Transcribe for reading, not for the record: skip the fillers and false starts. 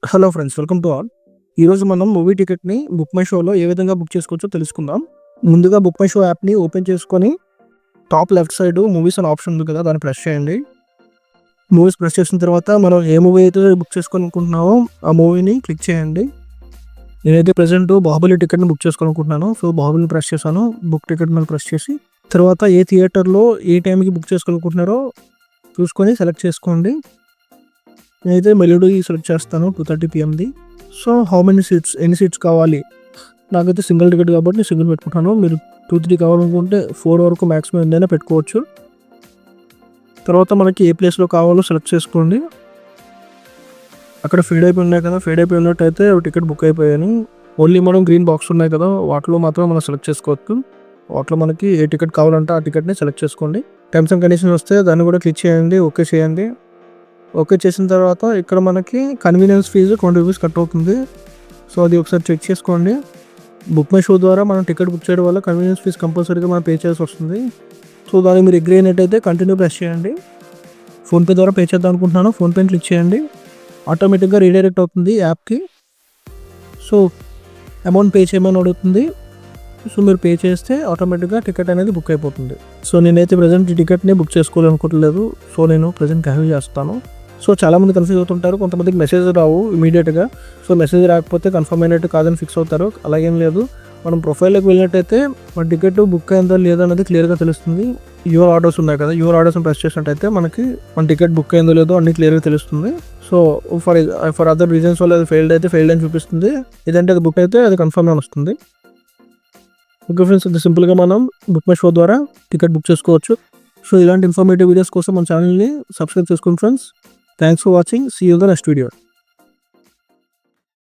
Hello friends, welcome to all. ఈరోజు మనం movie టికెట్ని book my షోలో ఏ విధంగా బుక్ చేసుకోవచ్చో తెలుసుకుందాం. ముందుగా బుక్ మై షో యాప్ని ఓపెన్ చేసుకొని టాప్ లెఫ్ట్ సైడ్ మూవీస్ అనే ఆప్షన్ ఉంది కదా, దాన్ని ప్రెస్ చేయండి. మూవీస్ ప్రెస్ చేసిన తర్వాత మనం ఏ మూవీ అయితే బుక్ చేసుకోవాలనుకుంటున్నామో ఆ మూవీని క్లిక్ చేయండి. నేనైతే ప్రజెంట్ బాహుబలి టికెట్ని బుక్ చేసుకోవాలనుకుంటున్నాను. సో బాహుబలిని ప్రెస్ చేశాను. బుక్ టికెట్ మీద ప్రెస్ చేసి తర్వాత ఏ థియేటర్లో ఏ టైంకి బుక్ చేసుకోవాలనుకుంటున్నారో చూసుకొని సెలెక్ట్ చేసుకోండి. నేనైతే మెలోడీ సెలెక్ట్ చేస్తాను 2:30 PM. సో ఎన్ని సీట్స్ కావాలి, నాకైతే సింగిల్ టికెట్ కాబట్టి సింగిల్ పెట్టుకుంటాను. మీరు 2-3 కావాలనుకుంటే 4 వరకు మ్యాక్సిమం ఎంతైనా పెట్టుకోవచ్చు. తర్వాత మనకి ఏ ప్లేస్లో కావాలో సెలెక్ట్ చేసుకోండి. అక్కడ ఫేడ్ అయిపోయి ఉన్నాయి కదా, ఫేడ్ అయిపోయి ఉన్నట్టయితే టికెట్ బుక్ అయిపోయాయి. ఓన్లీ మనం గ్రీన్ బాక్స్ ఉన్నాయి కదా, వాటిలో మాత్రం మనం సెలెక్ట్ చేసుకోవచ్చు. వాటిలో మనకి ఏ టికెట్ కావాలంటే ఆ టికెట్ని సెలెక్ట్ చేసుకోండి. టర్మ్స్ అండ్ కండిషన్స్ వస్తే దాన్ని కూడా క్లిక్ చేయండి, ఓకే చేయండి. ఓకే చేసిన తర్వాత ఇక్కడ మనకి కన్వీనియన్స్ ఫీజు 20 రూపీస్ కట్ అవుతుంది. సో అది ఒకసారి చెక్ చేసుకోండి. బుక్ మై షో ద్వారా మనం టికెట్ బుక్ చేయడం వల్ల కన్వీనియన్స్ ఫీజు కంపల్సరీగా మనం పే చేయాల్సి వస్తుంది. సో దానికి మీరు అగ్రీ అయినట్టయితే కంటిన్యూ ప్రెస్ చేయండి. ఫోన్పే ద్వారా పే చేద్దాం అనుకుంటున్నాను, ఫోన్పేని క్లిక్ చేయండి. ఆటోమేటిక్గా రీడైరెక్ట్ అవుతుంది యాప్కి. సో అమౌంట్ పే చేయమని అడుగుతుంది. సో మీరు పే చేస్తే ఆటోమేటిక్గా టికెట్ అనేది బుక్ అయిపోతుంది. సో నేనైతే ప్రజెంట్ ఈ టికెట్ని బుక్ చేసుకోవాలనుకోవట్లేదు. సో నేను ప్రజెంట్ క్యాన్సిల్ చేస్తాను. సో చాలామంది కన్ఫ్యూజ్ అవుతుంటారు, కొంతమందికి మెసేజ్ రావు ఇమీడియట్గా. సో మెసేజ్ రాకపోతే కన్ఫర్మ్ అయినట్టు కాదని ఫిక్స్ అవుతారు. అలాగేం లేదు, మనం ప్రొఫైల్లోకి వెళ్ళినట్టయితే మన టికెట్ బుక్ అయిందో లేదో అనేది క్లియర్గా తెలుస్తుంది. యువర్ ఆర్డర్స్ ఉన్నాయి కదా, యువర్ ఆర్డర్స్ని ప్రెస్ చేసినట్టయితే మనకి మన టికెట్ బుక్ అయిందో లేదో అన్ని క్లియర్గా తెలుస్తుంది. సో ఫర్ అదర్ రీజన్స్ వల్ల అది ఫెయిల్డ్ అయితే ఫెయిల్డ్ అని చూపిస్తుంది. ఏదంటే అది బుక్ అయితే అది కన్ఫర్మ్ అని వస్తుంది. ఓకే ఫ్రెండ్స్, ఇది సింపుల్గా మనం బుక్ మై షో ద్వారా టికెట్ బుక్ చేసుకోవచ్చు. సో ఇలాంటి ఇన్ఫర్మేటివ్ వీడియోస్ కోసం మన ఛానల్ని సబ్స్క్రైబ్ చేసుకోండి friends. Thanks for watching. See you in the next video.